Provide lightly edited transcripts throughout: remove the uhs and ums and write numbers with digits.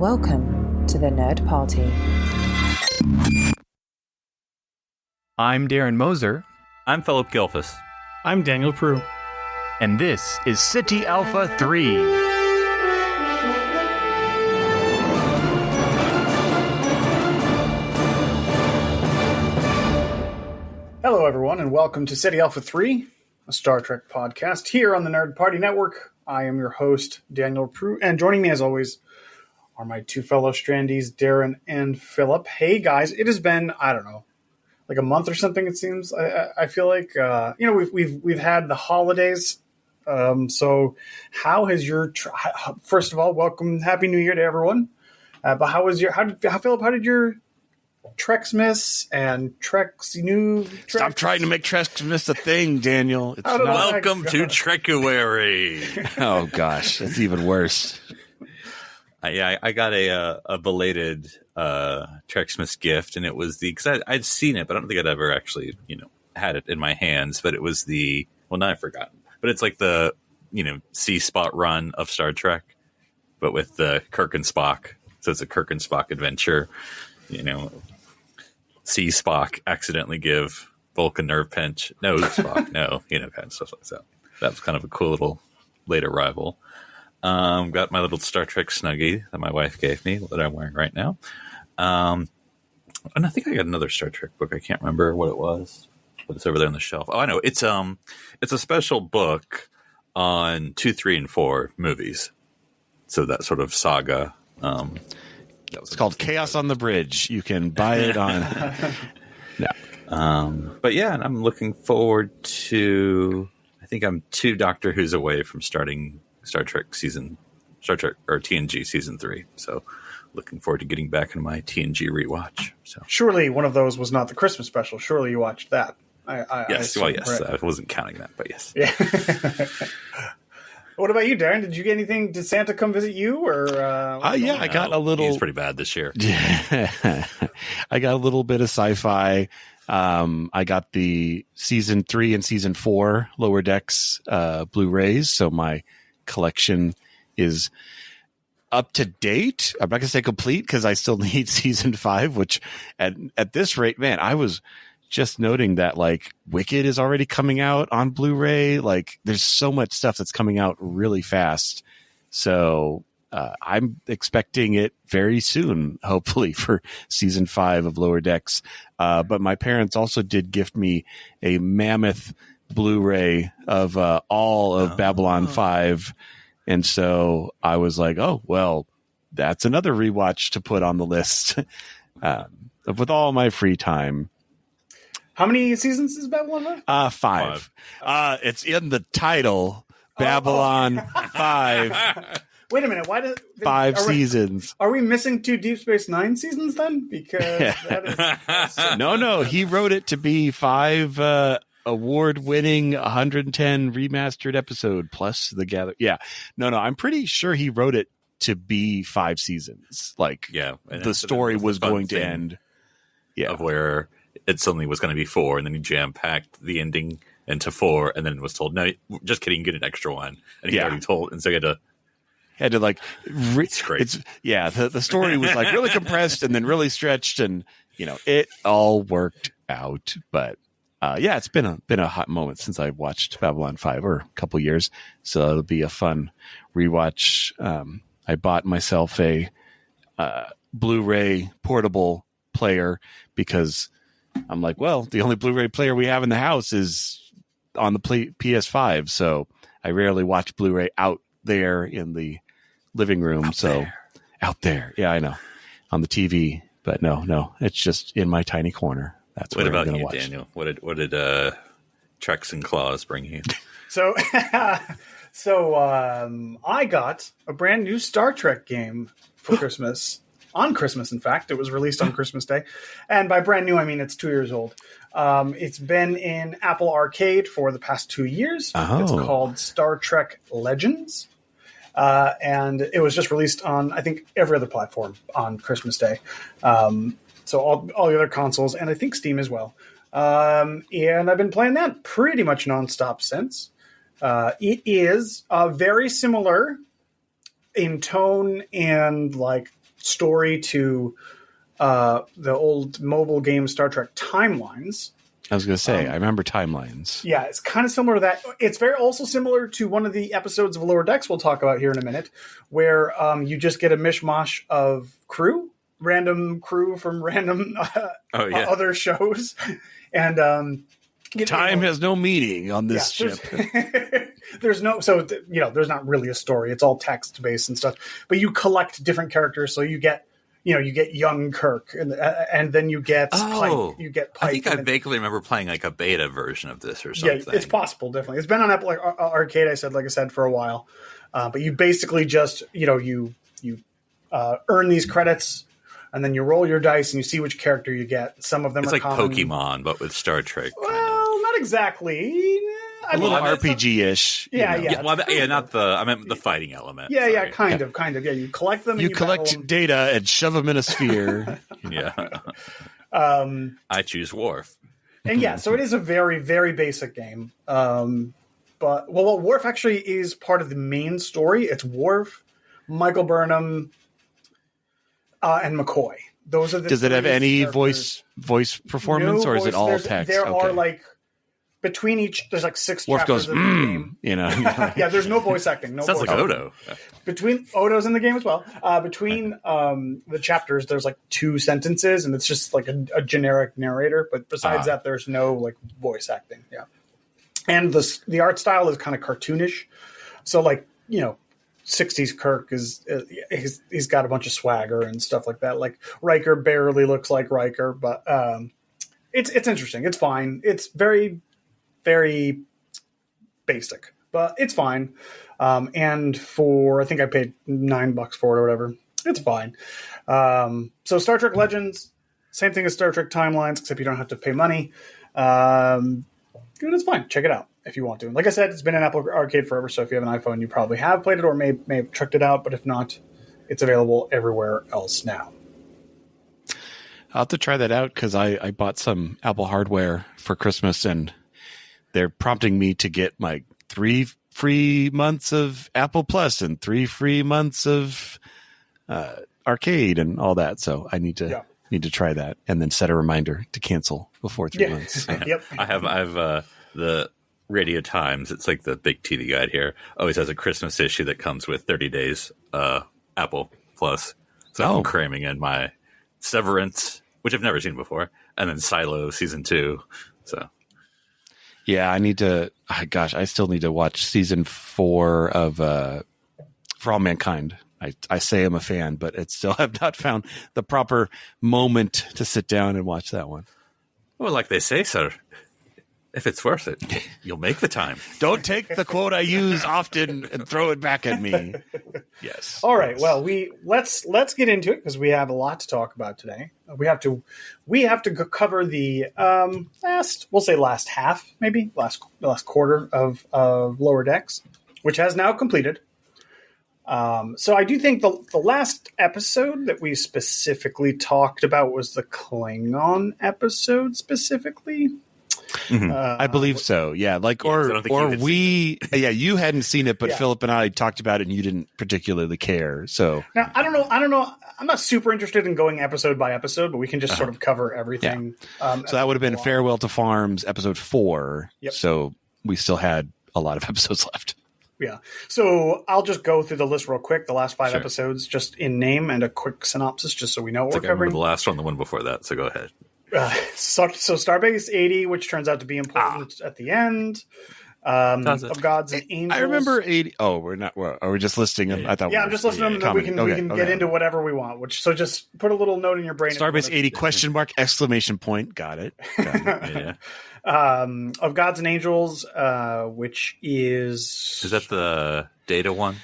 Welcome to the Nerd Party. I'm Darren Moser. I'm Philip Gilfus. I'm Daniel Prue. And this is Ceti Alpha 3. Hello, everyone, and welcome to Ceti Alpha 3, a Star Trek podcast here on the Nerd Party Network. I am your host, Daniel Prue, and joining me, as always, are my two fellow Strandies, Darren and Philip. Hey, guys, it has been, I don't know, like a month or something, it seems. I feel like, we've had the holidays. So how has your, first of all, welcome, Happy New Year to everyone. But Philip, how did your Trexmas and Trex new Trex? Stop trying to make Trexmas a thing, Daniel. It's not. Welcome to Trekuary. Oh gosh, that's even worse. I got a belated Trexmas gift, and it was because I'd seen it, but I don't think I'd ever actually had it in my hands. But it was now I've forgotten. But it's like the C-Spot run of Star Trek, but with the Kirk and Spock. So it's a Kirk and Spock adventure. See Spock accidentally give Vulcan nerve pinch. No, Spock, no, kind of stuff like that. That was kind of a cool little late arrival. Got my little Star Trek Snuggie that my wife gave me that I'm wearing right now. And I think I got another Star Trek book. I can't remember what it was, but it's over there on the shelf. Oh, I know. It's a special book on 2, 3, and 4 movies. So that sort of saga. It's called Chaos on the Bridge. You can buy it on. No. But yeah, and I'm looking forward to. I think I'm 2 Doctor Who's away from starting Star Trek or TNG season 3. So looking forward to getting back into my TNG rewatch. So surely one of those was not the Christmas special. Surely you watched that. Yes. I wasn't counting that, but yes. Yeah. What about you, Darren? Did you get anything? Did Santa come visit you? Or yeah, I got a little. He's pretty bad this year. I got a little bit of sci-fi. I got the season 3 and season 4 Lower Decks Blu-rays, so my collection is up to date. I'm not gonna say complete because I still need season 5, which at this rate, man, I was just noting that like Wicked is already coming out on Blu-ray. Like there's so much stuff that's coming out really fast. So I'm expecting it very soon, hopefully, for season 5 of Lower Decks. But my parents also did gift me a mammoth Blu-ray of all of Babylon 5. And so I was like, oh, well, that's another rewatch to put on the list with all my free time. How many seasons is Babylon 5? 5. It's in the title, Babylon 5. Wait a minute. Why did 5 seasons? Are we missing 2 Deep Space Nine seasons then? Because that is no. He wrote it to be 5 award-winning 110 remastered episode plus the gather. Yeah, no. I'm pretty sure he wrote it to be 5 seasons. Like, yeah, the story was going to end. Yeah, of where it suddenly was going to be 4, and then he jam-packed the ending into 4, and then was told, no, just kidding, get an extra one. And he already told, and so he had to like... It's great. The story was like really compressed and then really stretched, and, it all worked out. But, it's been a hot moment since I watched Babylon 5, or a couple years, so it'll be a fun rewatch. I bought myself a Blu-ray portable player because... I'm like, well, the only Blu-ray player we have in the house is on the PS5, so I rarely watch Blu-ray out there in the living room. Out there, yeah, I know, on the TV, but no, it's just in my tiny corner. That's what I'm going to watch. Daniel? What did Trex and Claws bring you? So I got a brand new Star Trek game for Christmas. On Christmas, in fact. It was released on Christmas Day. And by brand new, I mean it's 2 years old. It's been in Apple Arcade for the past 2 years. Oh. It's called Star Trek Legends. And it was just released on, I think, every other platform on Christmas Day. So all the other consoles, and I think Steam as well. And I've been playing that pretty much nonstop since. It is very similar in tone and like story to the old mobile game Star Trek Timelines. I was going to say, I remember Timelines. Yeah, it's kind of similar to that. It's very also similar to one of the episodes of Lower Decks we'll talk about here in a minute, where you just get a mishmash of random crew from random other shows. And time has no meaning on this ship. There's not really a story. It's all text based and stuff. But you collect different characters, so you get young Kirk, and then you get Pike. You get Pike. I think I vaguely remember playing like a beta version of this or something. Yeah, it's possible, definitely. It's been on Apple Arcade, like I said, for a while. But you basically just you earn these credits, and then you roll your dice and you see which character you get. Some of them it's are like common. Pokemon, but with Star Trek. Well, not exactly. A little RPG-ish. Yeah. I meant the fighting element. Yeah, kind of. Yeah, you collect them. You collect data and shove them in a sphere. Yeah. I choose Worf. And yeah, so it is a very, very basic game. But Worf actually is part of the main story. It's Worf, Michael Burnham, and McCoy. Those are the. Does it have any characters. voice performance, or is it all text? There are between each, there's 6 Worf chapters goes, of the game. Yeah, there's no voice acting. Sounds like Odo. Between Odo's in the game as well. Between the chapters, there's 2 sentences, and it's just a generic narrator. But besides that, there's no voice acting. Yeah, and the art style is kind of cartoonish. So 60s Kirk he's got a bunch of swagger and stuff like that. Riker barely looks like Riker, but it's interesting. It's fine. It's very, very basic, but it's fine. And I think I paid $9 for it or whatever. It's fine. So Star Trek Legends, same thing as Star Trek Timelines, except you don't have to pay money. It's fine. Check it out if you want to. Like I said, it's been in Apple Arcade forever, so if you have an iPhone, you probably have played it or may have checked it out, but if not, it's available everywhere else now. I'll have to try that out because I bought some Apple hardware for Christmas, and they're prompting me to get 3 free months of Apple Plus and 3 free months of Arcade and all that. So I need to try that and then set a reminder to cancel before 3 months. Yep. I have the Radio Times. It's like the big TV guide here. Always has a Christmas issue that comes with 30 days Apple Plus. So I'm cramming in my Severance, which I've never seen before, and then Silo season 2. So, yeah, I need to. I still need to watch season 4 of For All Mankind. I say I'm a fan, but I still have not found the proper moment to sit down and watch that one. Well, like they say, sir, if it's worth it, you'll make the time. Don't take the quote I use often and throw it back at me. Yes. All right. Well, let's get into it because we have a lot to talk about today. We have to cover the last half, maybe last quarter of Lower Decks, which has now completed. So I do think the last episode that we specifically talked about was the Klingon episode specifically. Mm-hmm. I believe so. Yeah. You hadn't seen it, but Philip and I talked about it and you didn't particularly care. So now I don't know. I'm not super interested in going episode by episode, but we can just sort of cover everything. Yeah. So that would have been Farewell to Farms episode 4. Yep. So we still had a lot of episodes left. Yeah. So I'll just go through the list real quick. The last 5 episodes, just in name and a quick synopsis, just so we know what we're covering. I remember the last one, the one before that. So go ahead. So Starbase 80, which turns out to be important at the end. Of Gods and Angels. I remember 80. Oh, we're not. Are we just listing them? I thought. Yeah, I'm just listing them, and then we can get into whatever we want. So just put a little note in your brain. Starbase 80 question mark exclamation point. Got it. Yeah. Of Gods and Angels, which is that the Data one?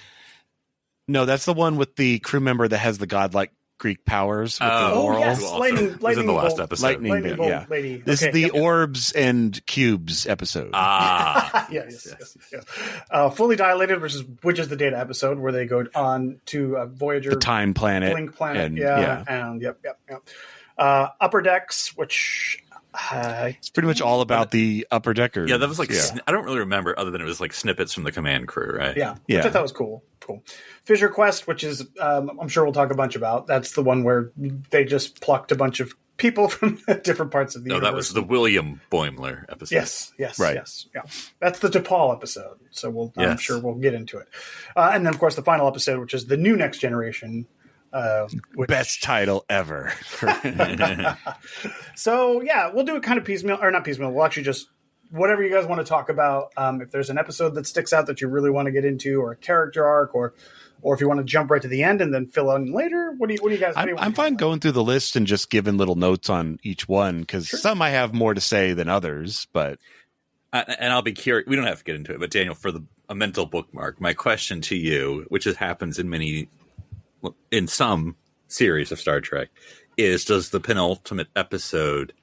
No, that's the one with the crew member that has the godlike Greek powers. With the oral. Yes, lightning in the last episode. Lightning bolt, yeah. Lady. This is the orbs and cubes episode. Yes. Fully Dilated, which is the Data episode where they go on to Voyager, the time planet, Blink planet, and and Upper Decks, which It's pretty much all about the upper deckers. Yeah, that was like I don't really remember other than it was like snippets from the command crew, right? Yeah, which I thought was cool. Fissure Quest, which is I'm sure we'll talk a bunch about. That's the one where they just plucked a bunch of people from different parts of the universe. That was the William Boimler episode. Yes, right. Yes, yeah. That's the DePaul episode. So I'm sure we'll get into it. And then of course the final episode, which is the new Next Generation. Best title ever. So yeah, we'll do it kind of piecemeal, or not piecemeal. We'll actually just whatever you guys want to talk about. If there's an episode that sticks out that you really want to get into, or a character arc, or if you want to jump right to the end and then fill in later. What do you guys? I'm fine going through the list and just giving little notes on each one because some I have more to say than others. But and I'll be curious. We don't have to get into it, but Daniel, for a mental bookmark, my question to you, which happens in some series of Star Trek, is does the penultimate episode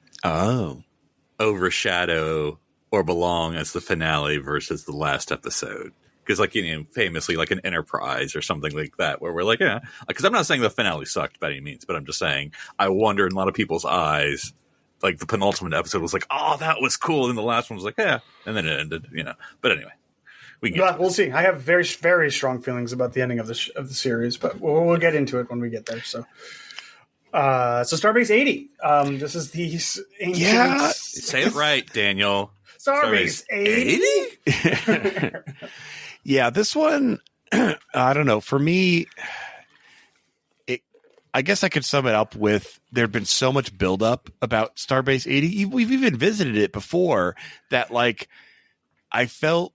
overshadow or belong as the finale versus the last episode? Because, like, famously, like an Enterprise or something like that, where we're like, yeah, because I'm not saying the finale sucked by any means, but I'm just saying I wonder in a lot of people's eyes, like the penultimate episode was like, oh, that was cool, and the last one was like, yeah, and then it ended, But anyway. We'll see. I have very, very strong feelings about the ending of the series, but we'll get into it when we get there. So Starbase 80. This is the ancient. Yeah, say it right, Daniel. Starbase 80. Yeah, this one. I don't know. For me, I guess I could sum it up with there'd been so much buildup about Starbase 80. We've even visited it before that, like, I felt.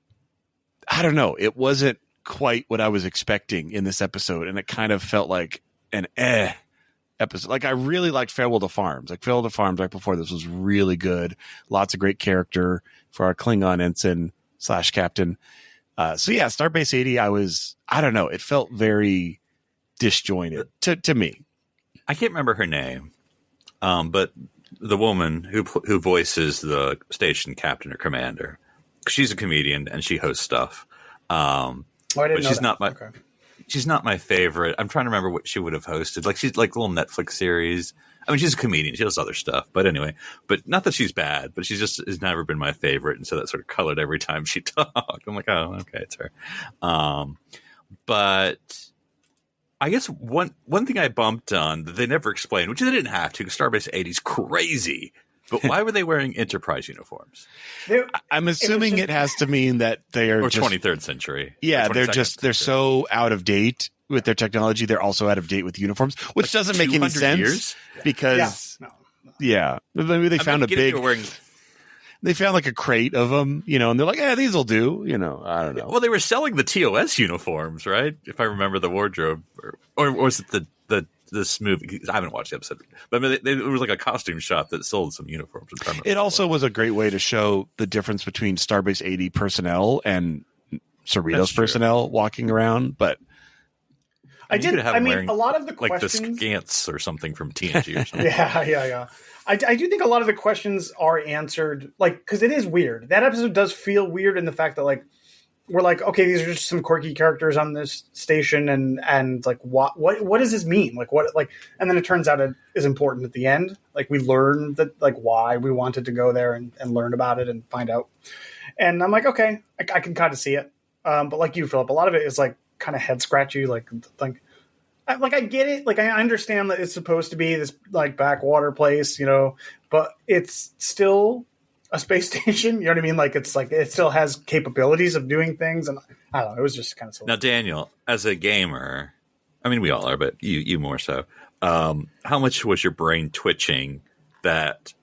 I don't know. It wasn't quite what I was expecting in this episode, and it kind of felt like an episode. Like, I really liked Farewell to Farms. Like, Farewell to Farms right before this was really good. Lots of great character for our Klingon ensign / captain. So yeah, Starbase 80, I don't know. It felt very disjointed to me. I can't remember her name, but the woman who voices the station captain or commander, she's a comedian and she hosts stuff. She's not my favorite. I'm trying to remember what she would have hosted. Like, she's like a little Netflix series. I mean, she's a comedian. She does other stuff. But anyway, but not that she's bad, but she just has never been my favorite. And so that sort of colored every time she talked. I'm like, oh, okay, it's her. But I guess one thing I bumped on that they never explained, which they didn't have to, because Starbase 80 is crazy. But why were they wearing Enterprise uniforms? I'm assuming it has to mean that they are 23rd century. Yeah, they're so out of date with their technology. They're also out of date with uniforms, which doesn't make any sense years? Because maybe they found they found like a crate of them, and they're like, yeah, these will do, I don't know. Well, they were selling the TOS uniforms, right? If I remember the wardrobe, or was it this movie? I haven't watched the episode, but I mean, it was like a costume shop that sold some uniforms. It also was a great way to show the difference between Starbase 80 personnel and Cerritos personnel walking around. But a lot of the like questions, the Scants or something from TNG or something. yeah. I do think a lot of the questions are answered, like, because it is weird. That episode does feel weird in the fact that, like, we're like, okay, these are just some quirky characters on this station, and like, what does this mean? Like, what, like, and then it turns out it is important at the end. Like, we learn that, like, why we wanted to go there and learn about it and find out. And I'm like, okay, I can kind of see it. But like you, Philip, a lot of it is like kind of head scratchy. Like I get it. Like, I understand that it's supposed to be this like backwater place, but it's still a space station. You know what I mean? Like, it's like, it still has capabilities of doing things. And I don't know. It was just kind of silly. Now, Daniel, as a gamer, I mean, we all are, but you more so. How much was your brain twitching that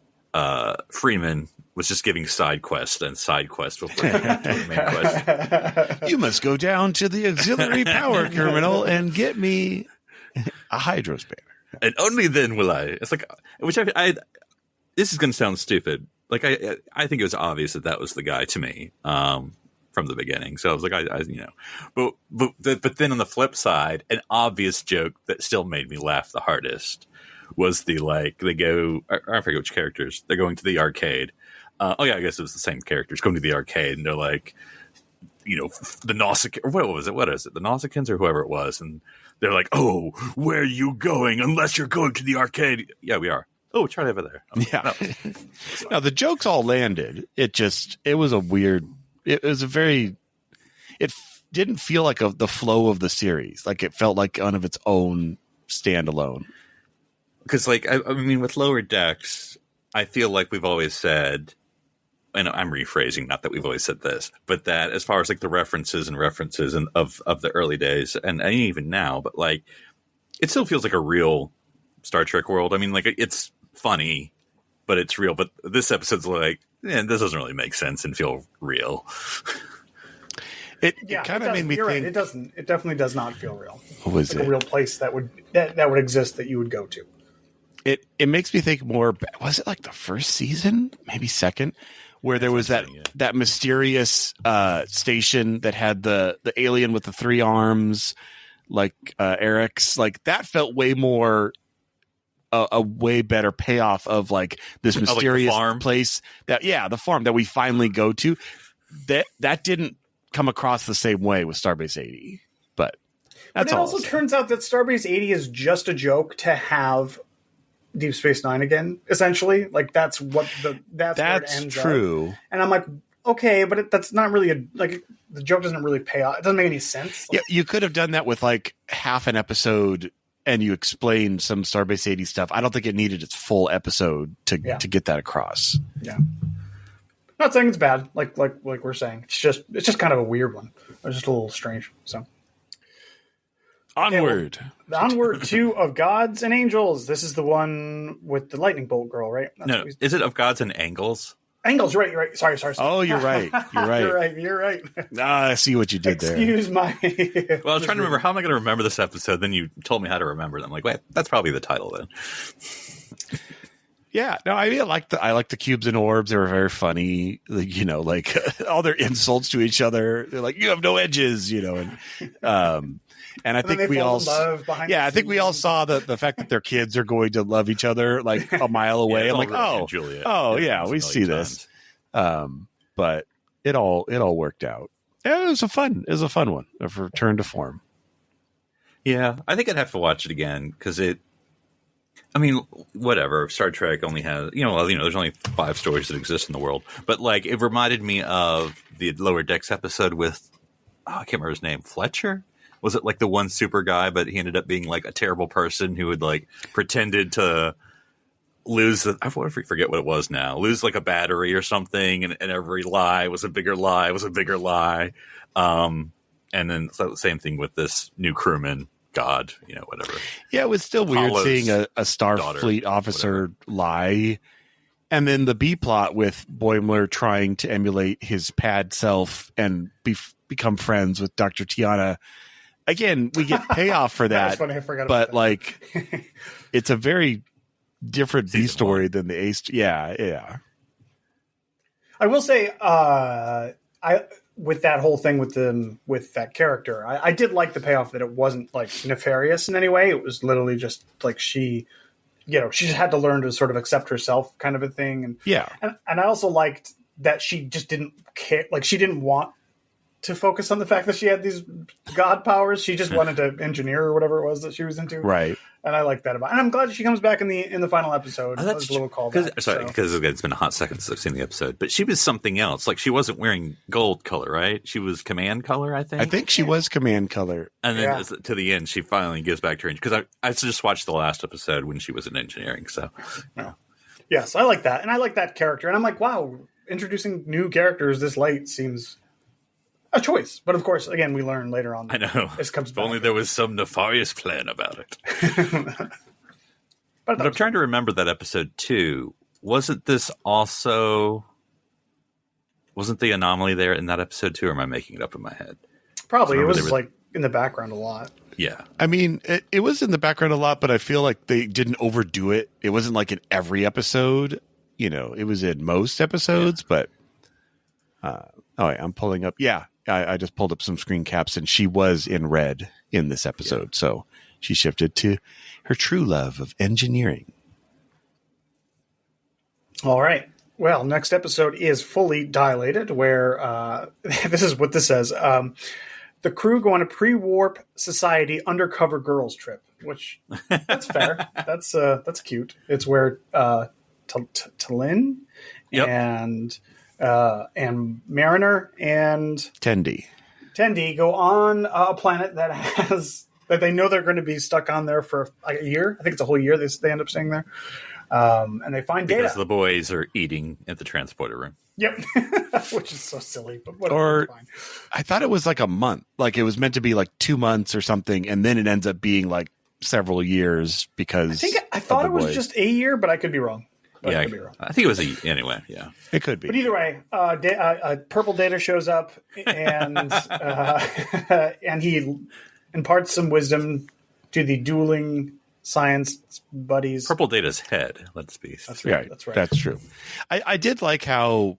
Freeman was just giving side quest before getting to the main quest? You must go down to the auxiliary power terminal and get me a hydro spanner. And only then will I. It's like, which I this is going to sound stupid. Like, I think it was obvious that was the guy to me from the beginning. So I was like, but then on the flip side, an obvious joke that still made me laugh the hardest was they go, I forget which characters, they're going to the arcade. I guess it was the same characters going to the arcade, and they're like, the Nausicans, or what is it? The Nausicans or whoever it was. And they're like, oh, where are you going unless you're going to the arcade? Yeah, we are. Oh, it's right over there. Oh, Yeah. no. Now the jokes all landed. It was a weird. It was a very. Didn't feel like the flow of the series. Like it felt like one of its own standalone. Because, like, I mean, with Lower Decks, I feel like we've always said, and I'm rephrasing, not that we've always said this, but that as far as like the references and of the early days, and even now, but like, it still feels like a real Star Trek world. I mean, like, it's funny, but it's real. But this episode's like, this doesn't really make sense and feel real. It kind of made me think. Right. It doesn't. It definitely does not feel real. What was like it? A real place that would exist that you would go to. It makes me think more. Was it like the first season, maybe second, where there was that mysterious station that had the alien with the 3 arms, like Eric's, like that felt way more. A way better payoff of like this mysterious place the farm that we finally go to. That didn't come across the same way with Starbase 80, but that's all. It also turns out that Starbase 80 is just a joke to have Deep Space Nine again. Essentially, like that's where it ends true. Up. And I'm like, okay, but that's not really the joke doesn't really pay off. It doesn't make any sense. Yeah, you could have done that with like half an episode. And you explained some Starbase 80 stuff. I don't think it needed its full episode to get that across. Yeah, not saying it's bad. Like we're saying, it's just kind of a weird one. It's just a little strange. So onward, onward to Of Gods and Angels. This is the one with the lightning bolt girl, right? No, is it Of Gods and Angles? Angles, right? You're right. Sorry. Oh, you're right. You're right. I see what you did there. Excuse my. Well, I was trying to remember how am I going to remember this episode. Then you told me how to remember it. I'm like, wait, that's probably the title then. Yeah, no, I mean, I like the cubes and orbs. They were very funny. Like all their insults to each other. They're like, "You have no edges," and I think we all, I think we all saw the fact that their kids are going to love each other like a mile away. Yeah, I'm like, Juliet. We see this. But it all worked out. It was a fun one. A return to form. Yeah, I think I'd have to watch it again because whatever. Star Trek only has, there's only 5 stories that exist in the world. But like, it reminded me of the Lower Decks episode with, I can't remember his name, Fletcher. Was it like the one super guy, but he ended up being like a terrible person who had like pretended to lose I forget what it was now. Lose like a battery or something, and every lie was a bigger lie. And then so the same thing with this new crewman god, whatever. Yeah, it was still weird seeing a Starfleet officer lie. And then the B plot with Boimler trying to emulate his pad self and become friends with Dr. Tiana. Again, we get payoff for that. Funny, I forgot but about like, it's a very different B story than the A. Yeah. I will say, with that whole thing with that character, I did like the payoff that it wasn't like nefarious in any way. It was literally just like she just had to learn to sort of accept herself, kind of a thing. And and I also liked that she just didn't care. Like she didn't want to focus on the fact that she had these god powers. She just wanted to engineer or whatever it was that she was into. Right. And I like that about it. And I'm glad she comes back in the final episode. That's a little callback. Because it's been a hot second since I've seen the episode. But she was something else. Like she wasn't wearing gold color, right? She was command color, I think. I think she was command color. And then to the end, she finally gives back to her. Because I just watched the last episode when she was in engineering. So, yes, I like that. And I like that character. And I'm like, wow, introducing new characters this late seems a choice. But of course, again, we learn later on. I know. This comes if back. only there was some nefarious plan about it. But I'm trying to remember that episode too. Wasn't the anomaly there in that episode too, or am I making it up in my head? Probably. It was like in the background a lot. Yeah. I mean, it was in the background a lot, but I feel like they didn't overdo it. It wasn't like in every episode. It was in most episodes, but I'm pulling up. Yeah. I just pulled up some screen caps, and she was in red in this episode. So she shifted to her true love of engineering. All right. Well, next episode is Fully Dilated, where this is what this says. the crew go on a pre-warp society undercover girls trip, which that's fair. That's cute. It's where Talin and Mariner and Tendi go on a planet that they know they're going to be stuck on there for like a year. I think it's a whole year. They end up staying there, and they find because data. the boys are eating at the transporter room. Yep, which is so silly, but whatever. Or Fine. I thought it was like a month, like it was meant to be like 2 months or something, and then it ends up being like several years because I thought it was just a year, but I could be wrong. I think it was anyway. Yeah, it could be. But either way, purple Data shows up and and he imparts some wisdom to the dueling science buddies. Purple Data's head. Let's be. That's right. Yeah, that's right. That's true. I did like how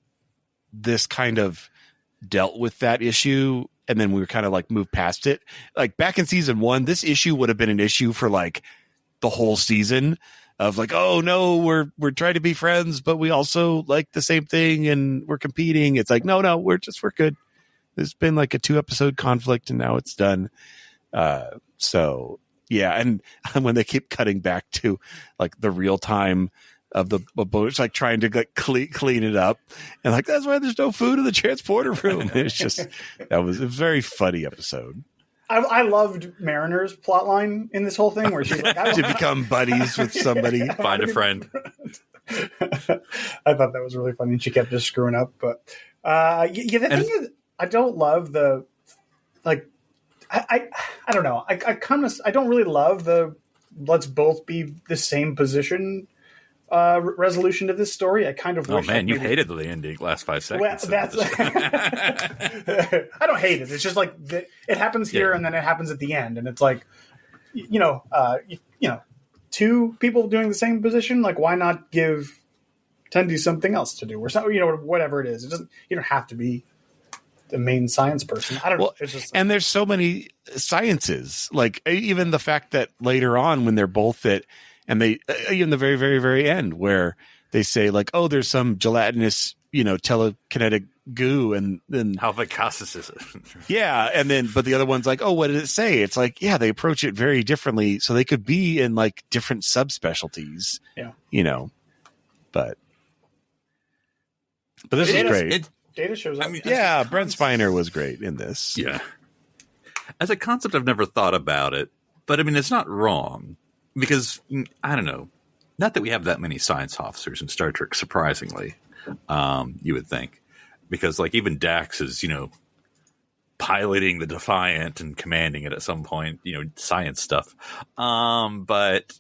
this kind of dealt with that issue, and then we were kind of like moved past it. Like back in season 1, this issue would have been an issue for like the whole season of like, oh no, we're trying to be friends, but we also like the same thing and we're competing. It's like, no, we're good. There's been like a 2-episode conflict and now it's done. So yeah. And when they keep cutting back to like the real time of the boat, like trying to like clean it up, and like that's why there's no food in the transporter room. It's just it was a very funny episode. I loved Mariner's plotline in this whole thing, where she's like, to become buddies with somebody, find a friend. I thought that was really funny. And she kept just screwing up, but the thing is, I don't love the like. I don't know. I don't really love the let's both be the same position resolution to this story. I kind of wish. Oh man, you hated the ending last 5 seconds. Well, that's I don't hate it. It's just like it happens here and then it happens at the end, and it's like two people doing the same position. Like, why not give Tendi something else to do, or something? Whatever it is. It doesn't. You don't have to be the main science person. I don't know. It's just, and there's so many sciences. Like even the fact that later on when they're both and they in the very, very, very end where they say like, oh, there's some gelatinous, telekinetic goo, and then how vicasus is it? Yeah, and then but the other one's like, oh, what did it say? It's like, yeah, they approach it very differently, so they could be in like different subspecialties. Yeah, but this is great. Data shows up. I mean, yeah, Brent Spiner was great in this. Yeah, as a concept, I've never thought about it, but I mean, it's not wrong. Because, I don't know, not that we have that many science officers in Star Trek, surprisingly, you would think. Because, like, even Dax is, piloting the Defiant and commanding it at some point, science stuff. But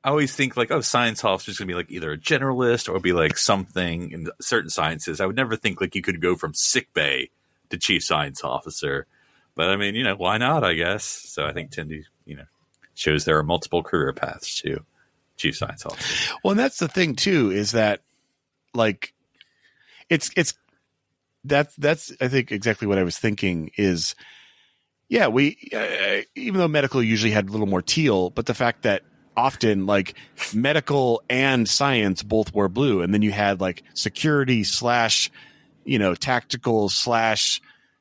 I always think, like, science officer is going to be, like, either a generalist or be, like, something in certain sciences. I would never think, like, you could go from sick bay to chief science officer. But, I mean, why not, I guess? So I think Tendi, shows there are multiple career paths to chief science officer. Well, and that's the thing too, is that like that's I think exactly what I was thinking is, yeah, we even though medical usually had a little more teal, but the fact that often like medical and science both wore blue, and then you had like security / tactical /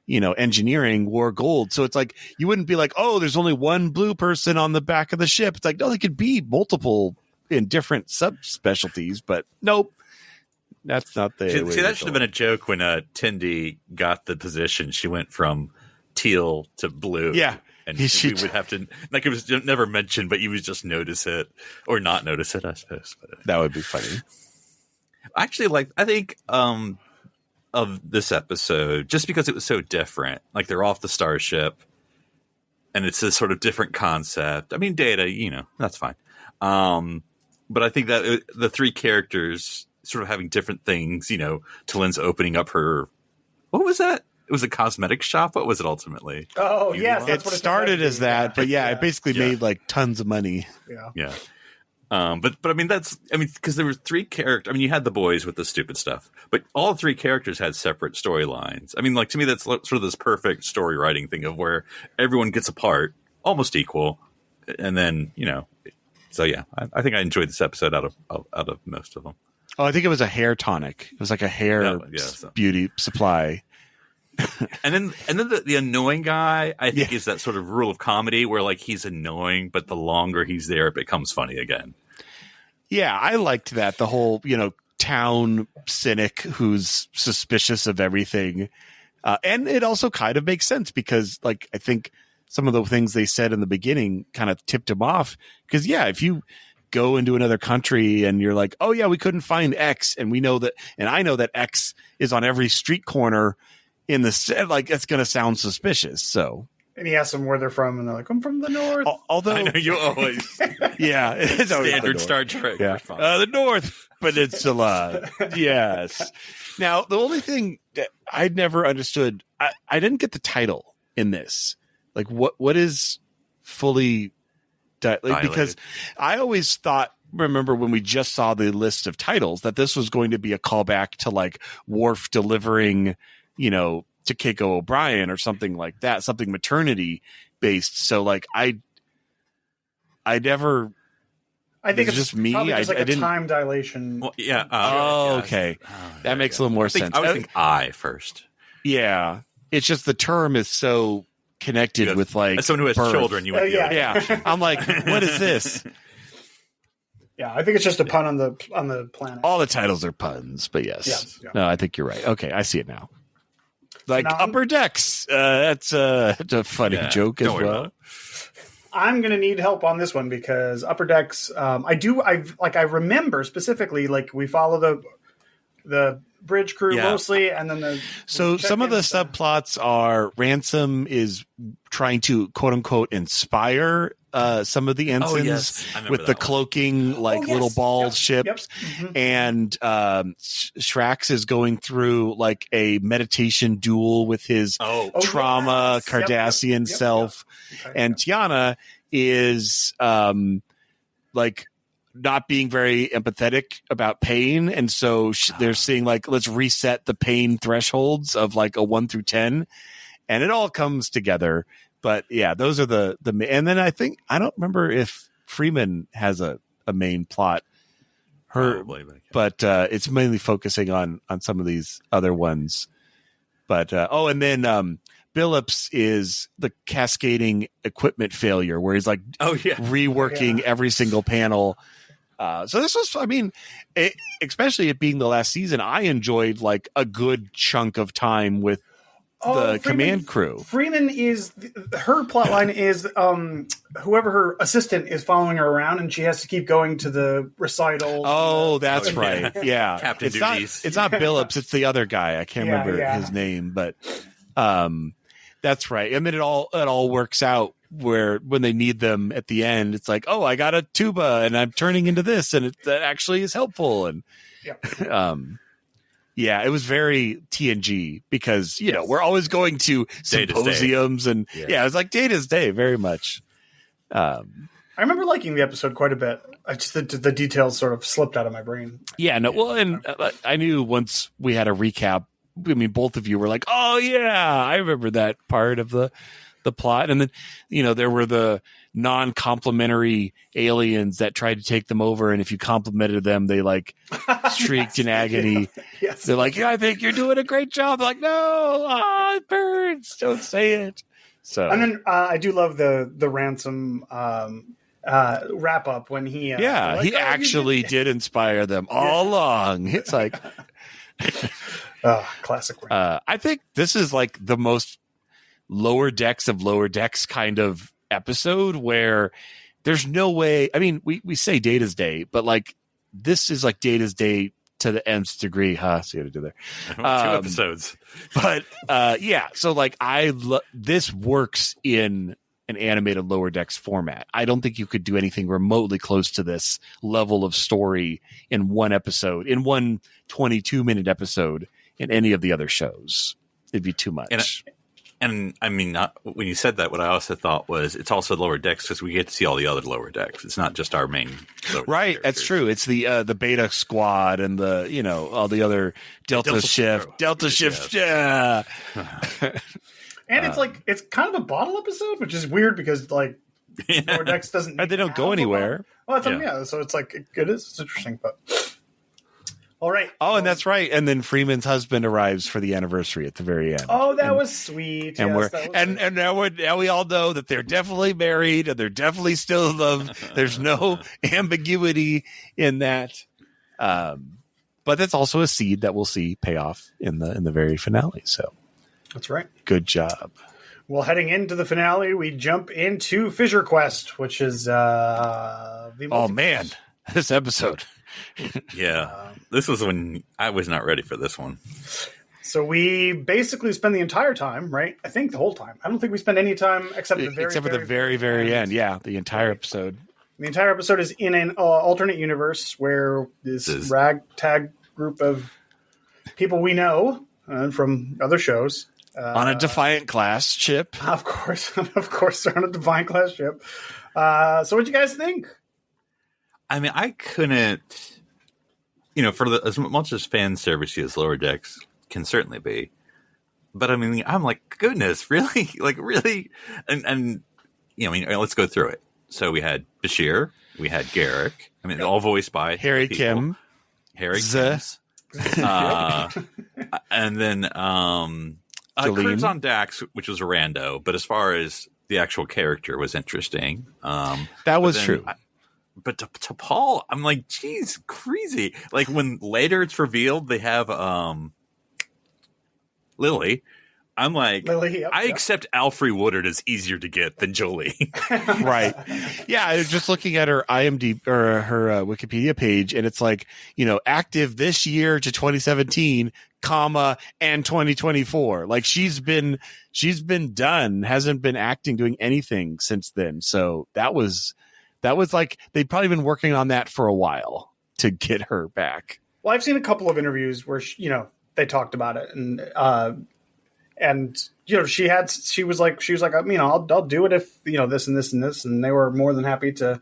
engineering wore gold. So it's like, you wouldn't be like, oh, there's only one blue person on the back of the ship. It's like, no, they could be multiple in different subspecialties, but nope. That's not the way. See, that should have been a joke when Tendi got the position. She went from teal to blue. Yeah. And we would have to, like, it was never mentioned, but you would just notice it or not notice it, I suppose. But that would be funny. Actually, I think, of this episode, just because it was so different, like they're off the starship and it's a sort of different concept. I mean, Data, that's fine. But I think that the three characters sort of having different things, Talin's opening up her, what was that? It was a cosmetic shop. What was it ultimately? Oh, yes. It started as that, but it basically made like tons of money. Yeah. But I mean, because there were three characters. I mean, you had the boys with the stupid stuff, but all three characters had separate storylines. I mean, like, to me, that's sort of this perfect story writing thing of where everyone gets a part, almost equal. And then, so yeah, I think I enjoyed this episode out of most of them. Oh, I think it was a hair tonic. It was like a hair beauty supply. And then the annoying guy, I think, is that sort of rule of comedy where like he's annoying, but the longer he's there, it becomes funny again. Yeah, I liked that. The whole, town cynic who's suspicious of everything. And it also kind of makes sense because, like, I think some of the things they said in the beginning kind of tipped him off. Because, if you go into another country and you're like, oh, yeah, we couldn't find X. And we know that, and I know that X is on every street corner in the, like, it's going to sound suspicious. So. And he asks them where they're from, and they're like, I'm from the North. Although, I know you always it's always standard Star Trek response. The North Peninsula. Yes. Now, the only thing that I'd never understood, I didn't get the title in this. Like, what is fully dilated? Because I always thought, remember when we just saw the list of titles, that this was going to be a callback to like Worf delivering, to Keiko O'Brien or something like that, something maternity based. So like I never. I think it's just me. I didn't time dilation. Well, yeah. Okay, that makes a little more sense. I would think I first. Yeah, it's just the term is so connected with like as someone who has birth. children. You would yeah. I'm like, what is this? Yeah, I think it's just a pun on the planet. All the titles are puns, but yes. No, I think you're right. Okay, I see it now. Like Upper Decks, that's a funny joke as well. I'm going to need help on this one because Upper Decks, I remember specifically, like we follow the bridge crew mostly, and then some of the subplots are Ransom is trying to quote unquote inspire some of the ensigns with the cloaking little ball ships, and Shrax is going through like a meditation duel with his trauma Cardassian self, and Tiana is like not being very empathetic about pain, and so they're seeing like, let's reset the pain thresholds of like a 1 through 10, and it all comes together. But yeah, those are the and then I don't remember if Freeman has a main plot. But it's mainly focusing on some of these other ones. But and then Billups is the cascading equipment failure where he's like reworking every single panel. So this was, especially it being the last season, I enjoyed like a good chunk of time with the command crew. Freeman is her plotline is whoever her assistant is following her around, and she has to keep going to the recital. Oh, that's right. Yeah, Captain duties. It's not Billups. It's the other guy. I can't remember his name, but that's right. And then it all works out where when they need them at the end, it's like, oh, I got a tuba and I'm turning into this, and that actually is helpful. And yeah, it was very TNG because, we're always going to symposiums and it was like Data's Day very much. I remember liking the episode quite a bit. I just the details sort of slipped out of my brain. Yeah, no, well, and I knew once we had a recap, both of you were like, oh yeah, I remember that part of the plot. And then, there were the non-complimentary aliens that tried to take them over, and if you complimented them, they like shrieked in agony. They're like, I think you're doing a great job. They're like, no, it burns, don't say it. So, and then I do love the Ransom wrap up when he he actually did inspire them all along. It's like classic. I think this is like the most Lower Decks of Lower Decks kind of episode where there's no way. We say Data's Day, but like this is like Data's Day to the nth degree. See what I did there. 2 episodes, but so like this works in an animated Lower Decks format. I don't think you could do anything remotely close to this level of story in one episode, in one 22-minute episode in any of the other shows. It'd be too much. And when you said that, what I also thought was it's also Lower Decks because we get to see all the other Lower Decks. It's not just our main. Right, that's true. It's the Beta Squad and the all the other Delta Shift. Yeah. And it's kind of a bottle episode, which is weird because like Lower Decks doesn't. They don't go anywhere. Well, so it's like it's interesting, but All right. Oh, and that's right. And then Freeman's husband arrives for the anniversary at the very end. Oh, that was sweet. And Yes, and now we all know that they're definitely married and they're definitely still in love. There's no ambiguity in that. But that's also a seed that we'll see pay off in the very finale. So that's right. Good job. Well, heading into the finale, we jump into Fisher Quest, which is the oh man, this episode. Yeah, this was when I was not ready for this one. So we basically spend the entire time, right? I think the whole time. I don't think we spend any time except for the very end. Yeah, the entire episode. The entire episode is in an alternate universe where this ragtag group of people we know from other shows on a Defiant class ship. Of course, they're on a Defiant class ship. So what'd you guys think? I mean, I couldn't, for as much as fan service as Lower Decks can certainly be, but I mean, I'm like, goodness, really? Like, really? And let's go through it. So we had Bashir, we had Garrick, all voiced by Harry Kim. And then Curzon Dax, which was a rando, but as far as the actual character was interesting. That was true. But to Paul, I'm like, geez, crazy. Like when later it's revealed they have Lily, I'm like, Lily, I accept Alfre Woodard as easier to get than Jolie. Right. Yeah, I was just looking at her IMDb or her Wikipedia page, and it's like, active this year to 2017, and 2024. Like she's been done, hasn't been acting, doing anything since then. So that was like they'd probably been working on that for a while to get her back. Well, I've seen a couple of interviews where they talked about it, and she was like, I'll do it if this and this and this, and they were more than happy to,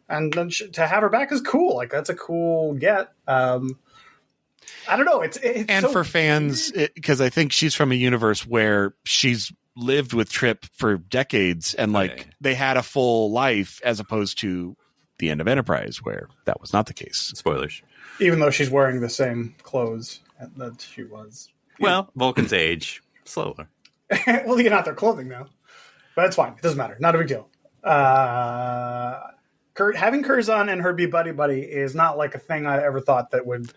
and then to have her back is cool. Like that's a cool get. I don't know. It's and so for fans, because I think she's from a universe where she's lived with Trip for decades, and they had a full life, as opposed to the end of Enterprise, where that was not the case. Spoilers. Even though she's wearing the same clothes that she was. Well, Vulcan's age slower. Well, you're not their clothing now, but it's fine. It doesn't matter. Not a big deal. Having Curzon and her be buddy is not like a thing I ever thought that would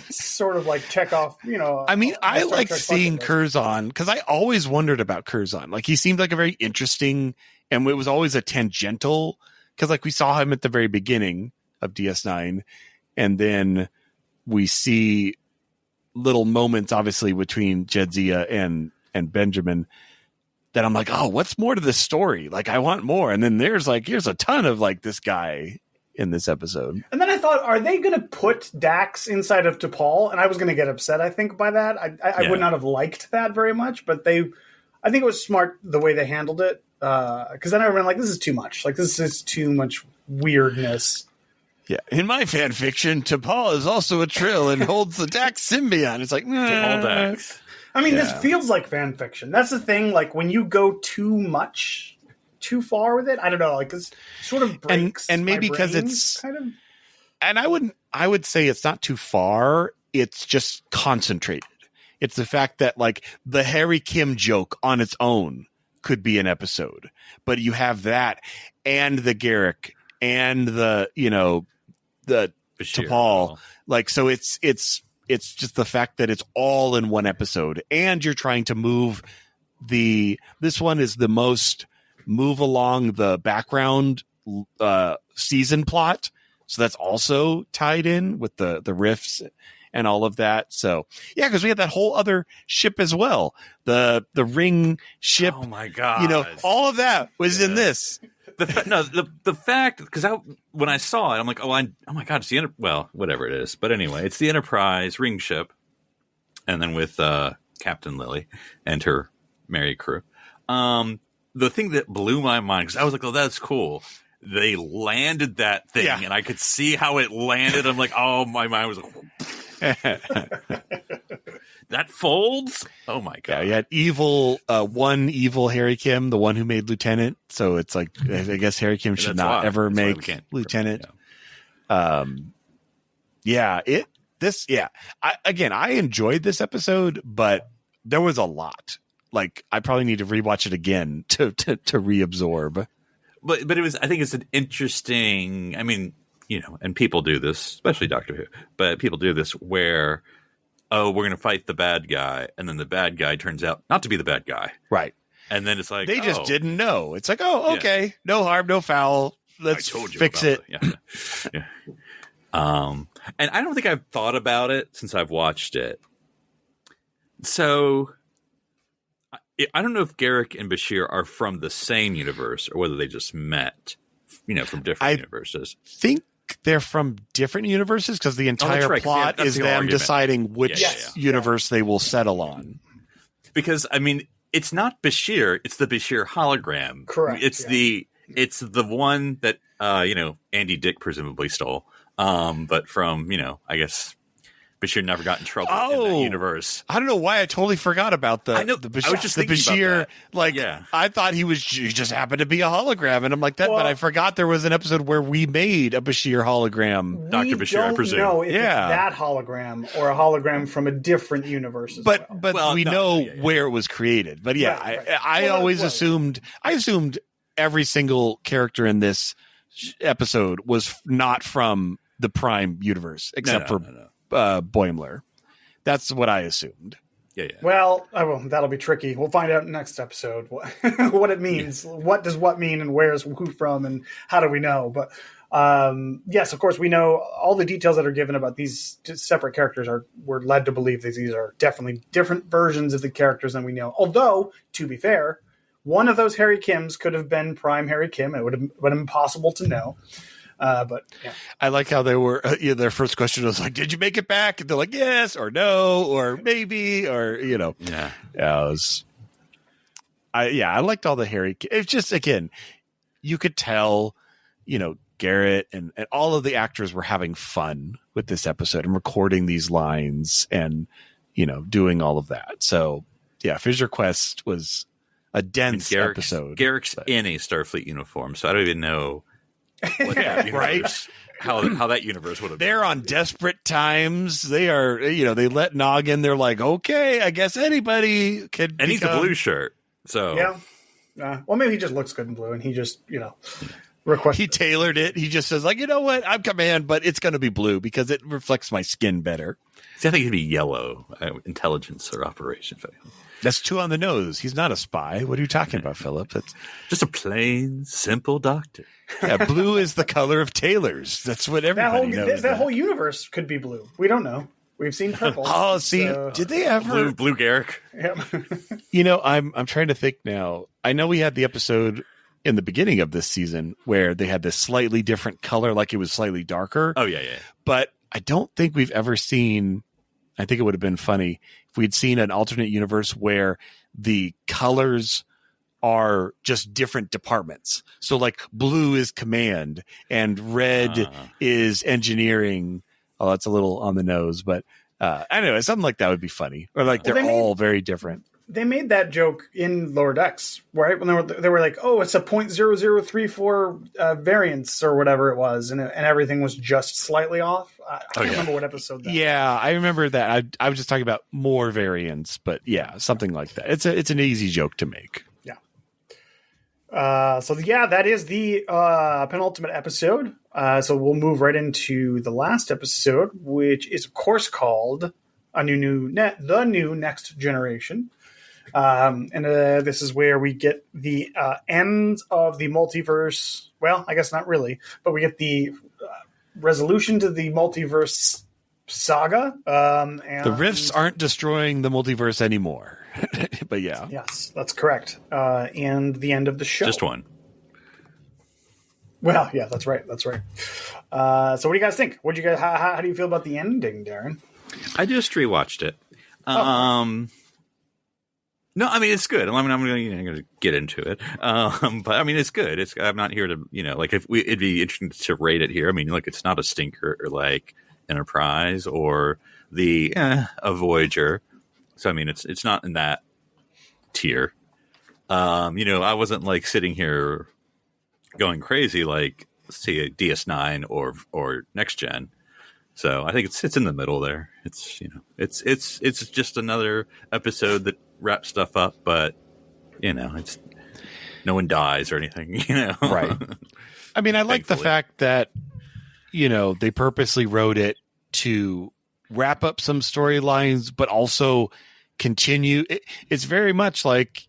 sort of like check off, I mean, I like seeing Curzon because I always wondered about Curzon. Like he seemed like a very interesting, and it was always a tangential, because like we saw him at the very beginning of DS9, and then we see little moments obviously between Jadzia and Benjamin that I'm like, oh, what's more to this story? Like I want more. And then here's a ton of like this guy in this episode. And then I thought, are they going to put Dax inside of T'Pol? And I was going to get upset, I think, by that. I would not have liked that very much, but I think it was smart the way they handled it. Because then I remember, like, this is too much. Like, this is too much weirdness. Yeah. In my fan fiction, T'Pol is also a Trill and holds the Dax symbiont. It's like, all Dax. I mean, this feels like fan fiction. That's the thing. Like, when you go too far with it, I don't know, like it sort of breaks and maybe because it's kind of, and I would say it's not too far, it's just concentrated. It's the fact that like the Harry Kim joke on its own could be an episode, but you have that and the Garrick and the the T'Pol, like, so it's just the fact that it's all in one episode, and you're trying to move this one is the most move along the background season plot, so that's also tied in with the riffs and all of that. So yeah, because we had that whole other ship as well, the ring ship. Oh my god, all of that was in this. The fact, because when I saw it, I'm like, oh my god, it's the whatever it is, but anyway, it's the Enterprise ring ship, and then with Captain Lily and her merry crew. The thing that blew my mind, because I was like, oh, that's cool. They landed that thing, and I could see how it landed. I'm like, oh, my mind was like, that folds? Oh, my God. Yeah, you had one evil Harry Kim, the one who made Lieutenant. So it's like, I guess Harry Kim should not ever make Lieutenant. This, yeah. I enjoyed this episode, but there was a lot. Like, I probably need to rewatch it again to reabsorb. But it was, I think it's an interesting, I mean, and people do this, especially Doctor Who, but people do this where, we're going to fight the bad guy, and then the bad guy turns out not to be the bad guy. Right. And then it's like, they just didn't know. It's like, oh, okay. Yeah. No harm, no foul. Let's fix it. Yeah. And I don't think I've thought about it since I've watched it. So I don't know if Garrick and Bashir are from the same universe or whether they just met, from different universes. I think they're from different universes because the entire plot is them deciding which universe they will settle on. Because, I mean, it's not Bashir, it's the Bashir hologram. Correct. It's the one that, Andy Dick presumably stole. But from, I guess Bashir never got in trouble in that universe. I don't know why I totally forgot about the Bashir. I was just thinking Bashir, about that. I thought he just happened to be a hologram, and I'm like that, but I forgot there was an episode where we made a Bashir hologram. Dr. Bashir, I presume. No, if it's that hologram or a hologram from a different universe. But we know where it was created. But I always assumed every single character in this episode was not from the Prime universe, except for Boimler. That's what I assumed. Yeah. Well, that'll be tricky. We'll find out next episode what it means. Yeah. What does what mean, and where's who from, and how do we know? But yes, of course, we know all the details that are given about these separate characters. We're led to believe that these are definitely different versions of the characters than we know. Although, to be fair, one of those Harry Kims could have been Prime Harry Kim. It would have been impossible to know. But yeah. I like how they were. Their first question was like, "Did you make it back?" And they're like, "Yes," or "No," or "Maybe," or Yeah. I liked all the Harry. It's just, again, you could tell, Garrett and all of the actors were having fun with this episode and recording these lines and doing all of that. So yeah, Fisher Quest was a dense episode. Garrick's in a Starfleet uniform, so I don't even know. Right? How that universe would have been. They're on desperate times. They are, they let Noggin. They're like, okay, I guess anybody can. And he's a blue shirt. So yeah. Well, maybe he just looks good in blue, and he just, requested. He tailored it. He just says, like, you know what? I'm command, but it's going to be blue because it reflects my skin better. See, I think it'd be yellow, intelligence or operation. That's too on the nose. He's not a spy. What are you talking about, Philip? That's just a plain, simple doctor. Yeah, blue is the color of tailors. That's what everybody knows. That whole universe could be blue. We don't know. We've seen purple. Oh, see, did they ever blue Garrick? Yeah. I'm trying to think now. I know we had the episode in the beginning of this season where they had this slightly different color, like it was slightly darker. Oh yeah. But I don't think we've ever seen. I think it would have been funny if we'd seen an alternate universe where the colors are just different departments. So like blue is command and red is engineering. Oh, that's a little on the nose, but anyway, something like that would be funny. Or like they're all very different. They made that joke in Lower Decks, right? When they were like, "Oh, it's a .0034 variance or whatever it was," and everything was just slightly off. I can't remember what episode that. Yeah, I remember that. I was just talking about more variance, but yeah, something like that. It's an easy joke to make. Yeah. That is the penultimate episode. So we'll move right into the last episode, which is of course called The New Next Generation. This is where we get the end of the multiverse. Well, I guess not really, but we get the resolution to the multiverse saga. And the rifts aren't destroying the multiverse anymore. But yeah. Yes, that's correct. And the end of the show. Just one. Well, yeah, that's right. So what do you guys think? How do you feel about the ending, Darren? I just rewatched it. No, I mean, it's good. I'm going to get into it. But I mean, it's good. I'm not here to, it'd be interesting to rate it here. I mean, look, it's not a stinker or like Enterprise or a Voyager. So, I mean, it's not in that tier. I wasn't like sitting here going crazy, like say a DS9 or Next Gen. So I think it's in the middle there. It's it's just another episode that wraps stuff up, but it's no one dies or anything. Right. I mean, I like the fact that they purposely wrote it to wrap up some storylines, but also continue. It's very much like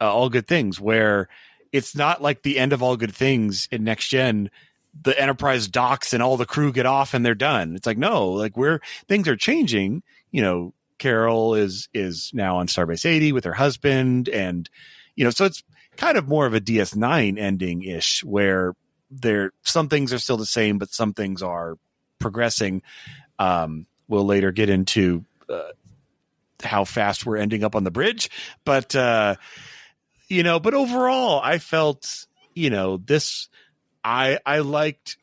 All Good Things, where it's not like the end of All Good Things in Next Gen. The Enterprise docks and all the crew get off and they're done. It's like, no, like things are changing. Carol is now on Starbase 80 with her husband. And, so it's kind of more of a DS9 ending ish where some things are still the same, but some things are progressing. We'll later get into, how fast we're ending up on the bridge, but but overall I felt, I liked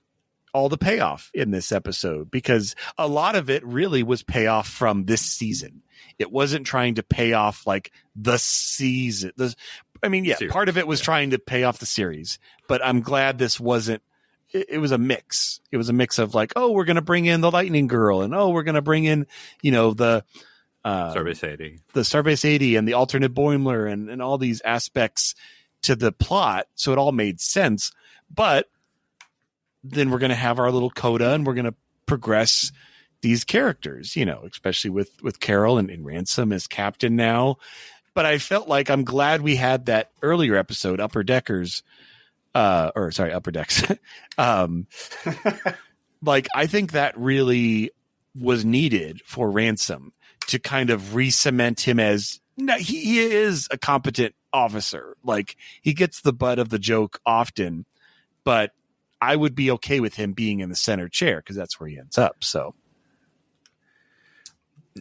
all the payoff in this episode because a lot of it really was payoff from this season. It wasn't trying to pay off like the season. Part of it was trying to pay off the series, but I'm glad this wasn't. It was a mix. It was a mix of like, oh, we're going to bring in the Lightning Girl, and oh, we're going to bring in, the Starbase 80, and the alternate Boimler, and all these aspects to the plot. So it all made sense. But then we're going to have our little coda and we're going to progress these characters, especially with Carol and Ransom as captain now. But I felt like I'm glad we had that earlier episode, Upper Decks. Like, I think that really was needed for Ransom to kind of re-cement him as he is a competent officer. Like, he gets the butt of the joke often, but I would be okay with him being in the center chair because that's where he ends up. So,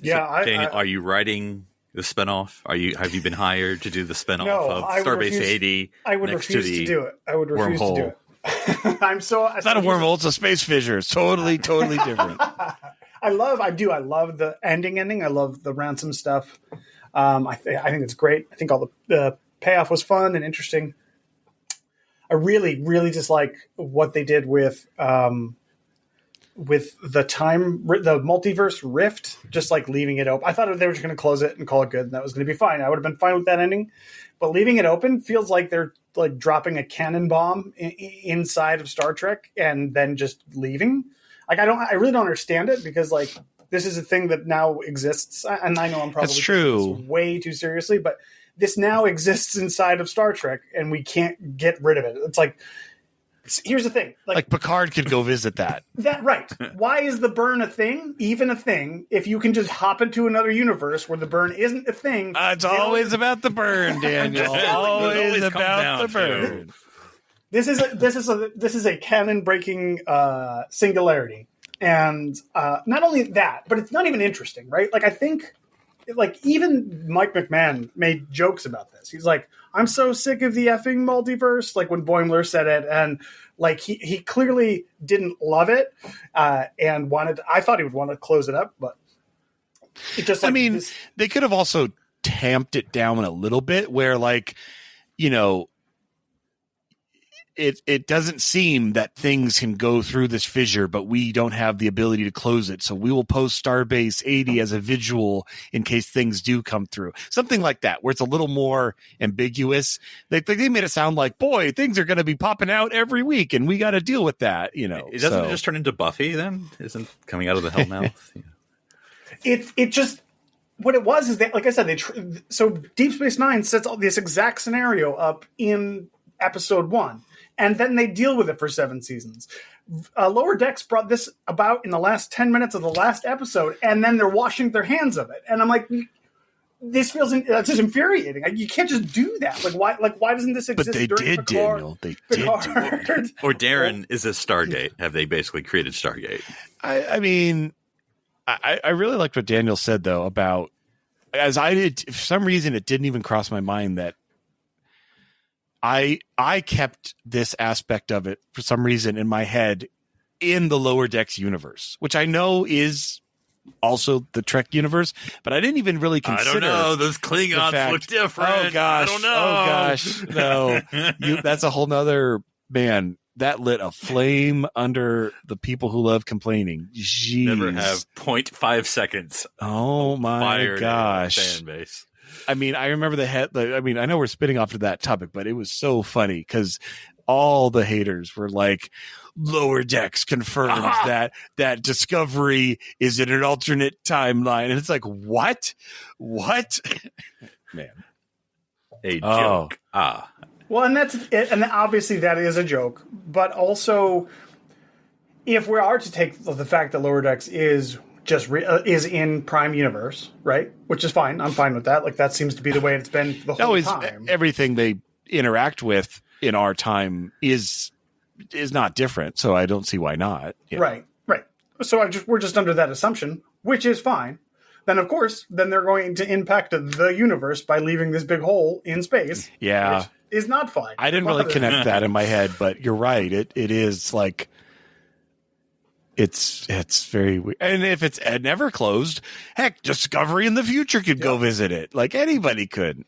yeah, Daniel, are you writing the spinoff? Have you been hired to do the spinoff of Starbase 80? I would refuse to do it. I would refuse to do it. It's not a wormhole; it's a space fissure. It's totally different. I love the ending. I love the Ransom stuff. I think it's great. I think all the payoff was fun and interesting. I really, really just like what they did with the multiverse rift, just like leaving it open. I thought they were just going to close it and call it good, and that was going to be fine. I would have been fine with that ending, but leaving it open feels like they're like dropping a cannon bomb inside of Star Trek and then just leaving. Like, I really don't understand it because like this is a thing that now exists, and I know I'm probably taking this way too seriously, but this now exists inside of Star Trek, and we can't get rid of it. It's like, here's the thing. Like Picard could go visit that. Right. Why is the burn even a thing, if you can just hop into another universe where the burn isn't a thing? It's always about the burn, Daniel. always about the burn. This is a canon-breaking singularity. And not only that, but it's not even interesting, right? Like, I think... Like, even Mike McMahon made jokes about this. He's like, I'm so sick of the effing multiverse, like when Boimler said it. And like, he clearly didn't love it and I thought he would want to close it up, but it just, like, they could have also tamped it down a little bit where, like, it doesn't seem that things can go through this fissure, but we don't have the ability to close it. So we will post Starbase 80 as a visual in case things do come through. Something like that, where it's a little more ambiguous. They made it sound like, boy, things are going to be popping out every week, and we got to deal with that. It doesn't just turn into Buffy then? Isn't coming out of the Hellmouth? It just... What it was is that, like I said, so Deep Space Nine sets all this exact scenario up in episode 1. And then they deal with it for 7 seasons. Lower Decks brought this about in the last 10 minutes of the last episode, and then they're washing their hands of it. And I'm like, this feels that's just infuriating. You can't just do that. Why doesn't this exist? But they did, Picard? Daniel. They did. Or Darren is a Stargate. Have they basically created Stargate? I really liked what Daniel said, though, about, as I did, for some reason, it didn't even cross my mind that I kept this aspect of it for some reason in my head in the Lower Decks universe, which I know is also the Trek universe, but I didn't even really consider. I don't know. Those Klingons look different. Oh gosh. I don't know. Oh gosh. No, that's a whole nother, man. that lit a flame under the people who love complaining. Jeez. Never have 0.5 seconds. Oh my Fired gosh. fan base. I mean, I remember I know we're spinning off to that topic, but it was so funny because all the haters were like, Lower Decks confirms that Discovery is in an alternate timeline. And it's like, what? Man. A joke. Well, and that's it, and obviously that is a joke. But also, if we are to take the fact that Lower Decks is just is in Prime Universe, right? Which is fine. I'm fine with that. Like that seems to be the way it's been the whole time. Everything they interact with in our time is not different, so I don't see why not. Yeah. Right. So we're just under that assumption, which is fine. Then, of course, they're going to impact the universe by leaving this big hole in space. Yeah. Which is not fine. I didn't really connect that in my head, but you're right. It is like it's very weird. And if it's never closed, heck, Discovery in the future could go visit it. Like anybody could.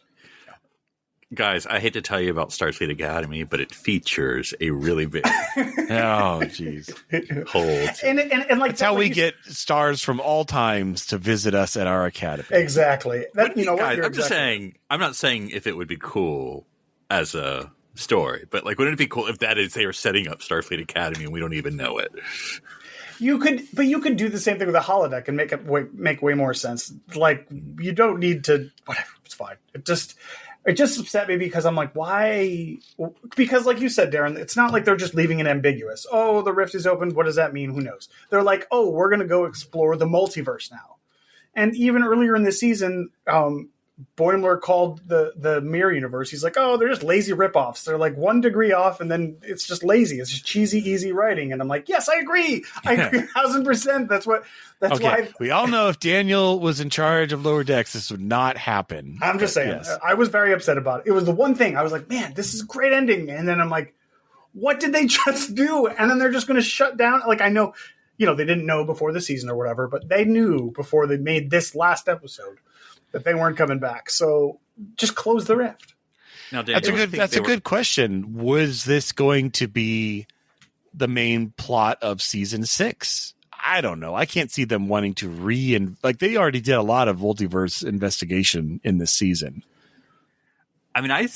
Guys, I hate to tell you about Starfleet Academy, but it features a really big oh, jeez. hold. And like that's how we get stars from all times to visit us at our academy. Exactly. Guys, I'm just saying. I'm not saying if it would be cool as a story, but like, wouldn't it be cool if they were setting up Starfleet Academy and we don't even know it? You could do the same thing with a holodeck and make way more sense. Like you don't need to. Whatever, it's fine. It just upset me because I'm like, why? Because like you said, Darren, it's not like they're just leaving it ambiguous. Oh, the rift is open. What does that mean? Who knows? They're like, oh, we're going to go explore the multiverse now. And even earlier in the season, Boimler called the mirror universe. He's like, oh, they're just lazy ripoffs. They're like 1 degree off, and then it's just lazy. It's just cheesy, easy writing. And I'm like, yes, I agree. I agree 1,000%. That's why. We all know if Daniel was in charge of Lower Decks, this would not happen. I'm just saying. Yes. I was very upset about it. It was the one thing I was like, man, this is a great ending. And then I'm like, what did they just do? And then they're just going to shut down. Like I know, they didn't know before the season or whatever, but they knew before they made this last episode that they weren't coming back. So just close the rift. Now, Dan, that's a good question. Was this going to be the main plot of season 6? I don't know. I can't see them wanting to they already did a lot of multiverse investigation in this season. I mean, I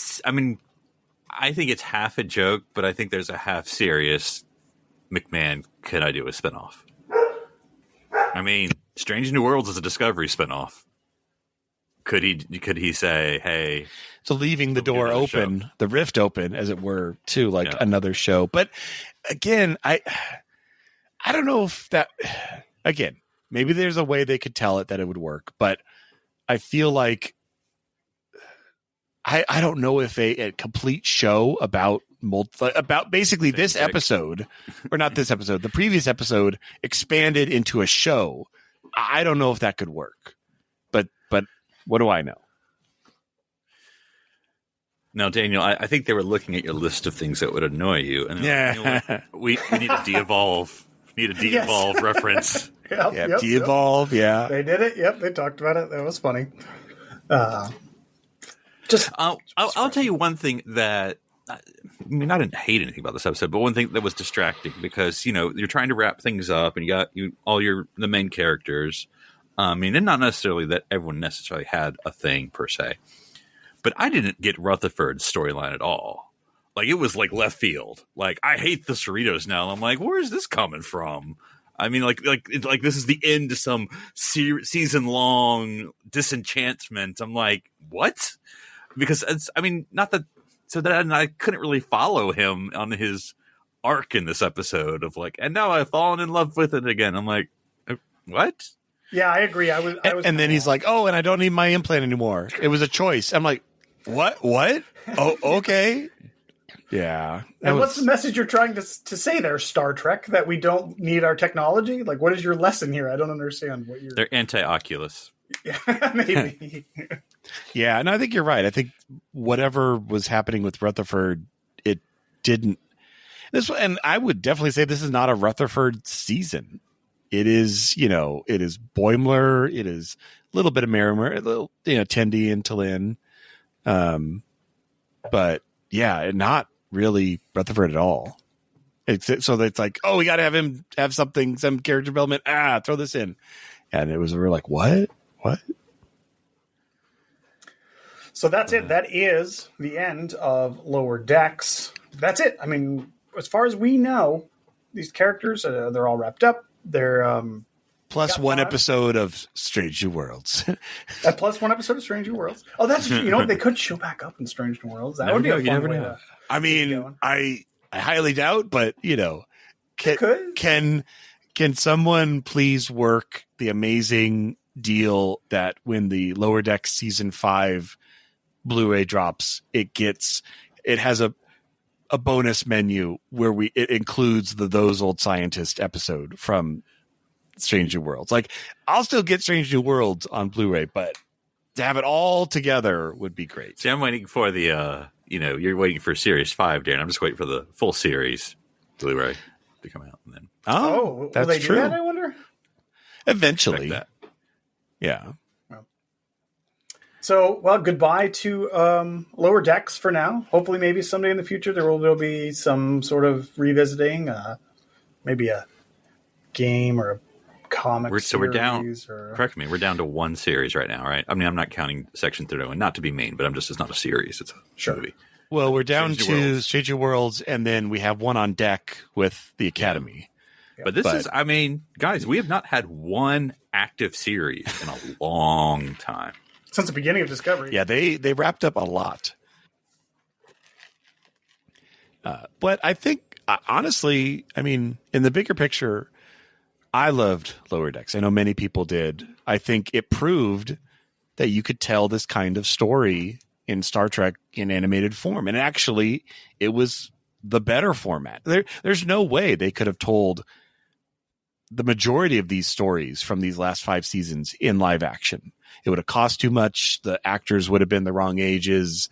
think it's half a joke, but I think there's a half serious McMahon, could I do a spinoff? I mean, Strange New Worlds is a Discovery spinoff. Could he say, hey, so leaving the door open, the rift open, as it were, to another show? But again, I don't know if that. Again, maybe there's a way they could tell it that it would work, but I feel like I don't know if a complete show about basically this episode, or not this episode, the previous episode expanded into a show. I don't know if that could work, but what do I know? Now, Daniel, I think they were looking at your list of things that would annoy you, and we need a de-evolve. Need a de-evolve reference. Yep, de-evolve. Yeah, they did it. Yep, they talked about it. That was funny. I'll tell you one thing that I didn't hate anything about this episode, but one thing that was distracting because you're trying to wrap things up, and you got the main characters. And not necessarily that everyone necessarily had a thing per se, but I didn't get Rutherford's storyline at all. Like it was like left field. Like I hate the Cerritos now. I'm like, where is this coming from? I mean, like this is the end to some season long disenchantment. I'm like, what? Because not that. So that I couldn't really follow him on his arc in this episode of like, and now I've fallen in love with it again. I'm like, what? Yeah, I agree. I was and then he's like, oh, and I don't need my implant anymore. It was a choice. I'm like, what? Oh, okay. Yeah. And what's the message you're trying to say there, Star Trek, that we don't need our technology? Like, what is your lesson here? I don't understand what you're... They're anti-Oculus. Yeah, maybe. Yeah, and I think you're right. I think whatever was happening with Rutherford, it didn't... And I would definitely say this is not a Rutherford season. It is, it is Boimler. It is a little bit of Merrimer, a little, Tendi and T'Lyn. But yeah, not really Rutherford at all. So it's like, oh, we got to have him have some character development. Throw this in. And we're like, what? So that's it. That is the end of Lower Decks. That's it. I mean, as far as we know, these characters, they're all wrapped up. They're plus one episode of Strange New Worlds. Plus one episode of Strange New Worlds. Oh, that's they could show back up in Strange New Worlds. That would be a fun way to. I mean, I highly doubt, but can someone please work the amazing deal that when the Lower Decks season 5 Blu-ray drops, it has a bonus menu where it includes the Those Old Scientists episode from Strange New Worlds. Like, I'll still get Strange New Worlds on Blu-ray, but to have it all together would be great. See, I'm waiting for the you're waiting for Series 5, Dan. I'm just waiting for the full series Blu-ray to come out, and then that's will they true. Do that, I wonder. Eventually, yeah. So, well, goodbye to Lower Decks for now. Hopefully, maybe someday in the future there will be some sort of revisiting, maybe a game or a comic. So we're down. Correct me. We're down to one series right now, right? I mean, I'm not counting Section 31, not to be mean, but it's not a series; it's a movie. Well, we're down to Strange New Worlds, and then we have one on deck with the Academy. Yeah. But this is, I mean, guys, we have not had one active series in a long time. Since the beginning of Discovery. Yeah, they wrapped up a lot. But I think, honestly, I mean, in the bigger picture, I loved Lower Decks. I know many people did. I think it proved that you could tell this kind of story in Star Trek in animated form. And actually, it was the better format. There's no way they could have told the majority of these stories from these last 5 seasons in live action. It would have cost too much. The actors would have been the wrong ages,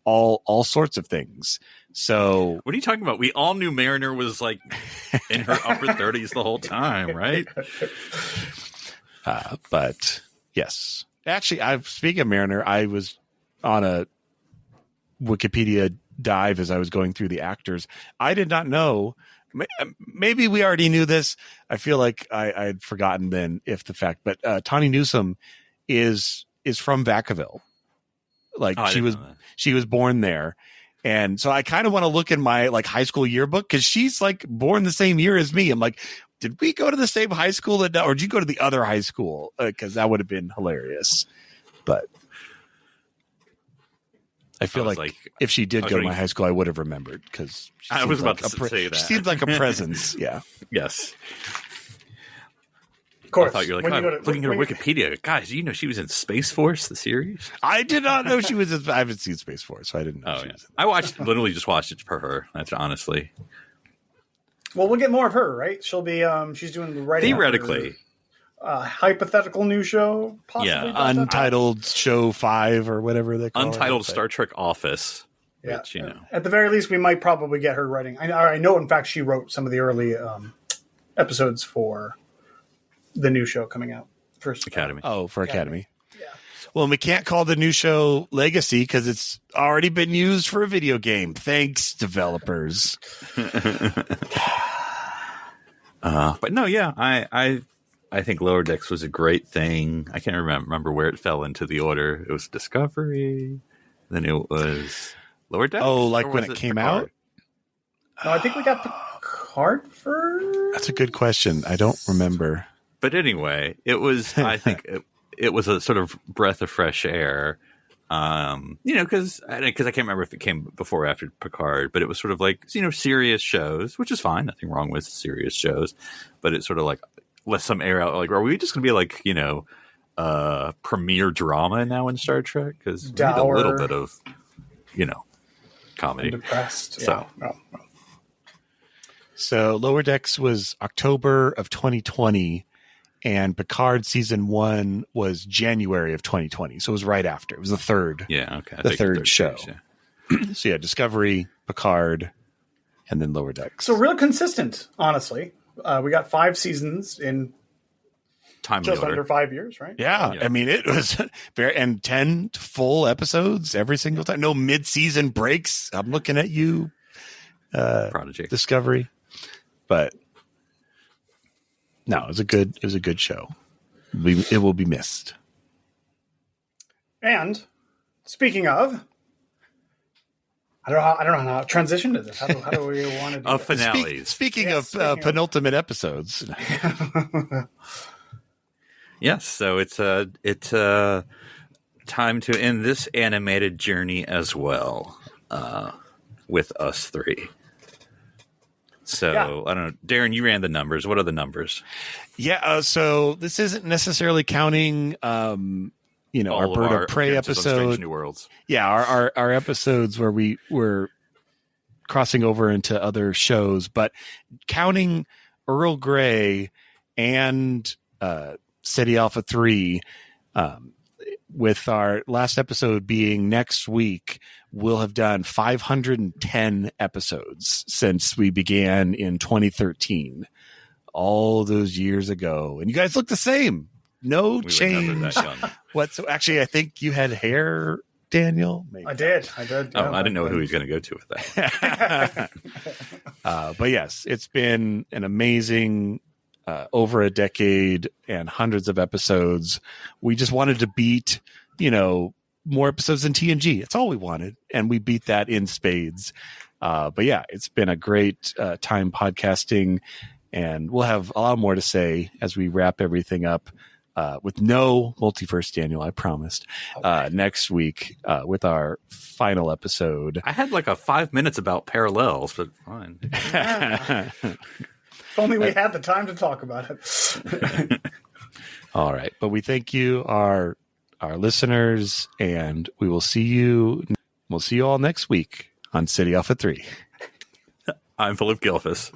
all sorts of things. So what are you talking about? We all knew Mariner was like in her upper 30s the whole time, right? But yes, actually, speaking of Mariner, I was on a Wikipedia dive as I was going through the actors. I did not know. Maybe we already knew this. I feel like I'd forgotten then but Tawny Newsome is from Vacaville. Like she was born there. And so I kind of want to look in my like high school yearbook because she's like born the same year as me. I'm like, did we go to the same high school or did you go to the other high school? Because that would have been hilarious. But I feel like if she did go to my high school, I would have remembered because I was about to say that. She seemed like a presence. Yeah. Yes. Of course. I thought you were like, looking at her Wikipedia. Guys, she was in Space Force, the series? I did not know she was I haven't seen Space Force, so I didn't know she was in I literally just watched it for her. That's honestly. Well, we'll get more of her, right? She'll be, she's doing the writing. Theoretically. Hypothetical new show, possibly. Yeah, Untitled Show 5 or whatever they call it. Untitled Star Trek Office. Yeah. Which, At the very least, we might probably get her writing. I know, in fact, she wrote some of the early episodes for the new show coming out. First Academy. For Academy. Yeah. Well, we can't call the new show Legacy because it's already been used for a video game. Thanks, developers. But no, yeah, I think Lower Decks was a great thing. I can't remember where it fell into the order. It was Discovery, then it was Lower Decks. Oh, like when it came out? No, I think we got Picard first. That's a good question. I don't remember. But anyway, it was. I think it was a sort of breath of fresh air. Because I can't remember if it came before or after Picard, but it was sort of like serious shows, which is fine. Nothing wrong with serious shows, but it's sort of like let some air out. Like, are we just going to be like premiere drama now in Star Trek? Because we need a little bit of comedy. I'm depressed. So. Yeah. No. So Lower Decks was October of 2020. And Picard season 1 was January of 2020. So it was right after. It was the third. Yeah, okay. The third show. Series, yeah. So yeah, Discovery, Picard, and then Lower Decks. So real consistent, honestly. We got 5 seasons in just under 5 years, right? Yeah. I mean, it was and 10 full episodes every single time. No mid-season breaks. I'm looking at you, Prodigy. Discovery. But no, it was a good show. It will be missed. And speaking of, I don't know how to transition to this. How do we want to do finales? Speaking of penultimate episodes. Yes, so it's time to end this animated journey as well with us three. So I don't know, Darren, you ran the numbers. What are the numbers? Yeah, so this isn't necessarily counting, our Bird of Prey episode. Strange New Worlds. Yeah, our episodes where we were crossing over into other shows, but counting Earl Grey and Ceti Alpha 3, with our last episode being next week, we'll have done 510 episodes since we began in 2013. All those years ago. And you guys look the same. No change. So actually, I think you had hair, Daniel. Maybe. I did. Yeah, I didn't know who he was going to go to with that. But yes, it's been an amazing over a decade and hundreds of episodes. We just wanted to beat, more episodes than TNG. It's all we wanted. And we beat that in spades. But yeah, it's been a great time podcasting. And we'll have a lot more to say as we wrap everything up with no multiverse, Daniel, I promised, next week with our final episode. I had like 5 minutes about parallels, but fine. If only we had the time to talk about it. All right. But we thank you, our listeners, and we will see you. We'll see you all next week on Ceti Alpha 3. I'm Philip Gilfus.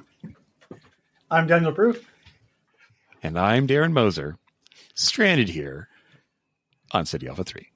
I'm Daniel Proof. And I'm Darren Moser, stranded here on Ceti Alpha 3.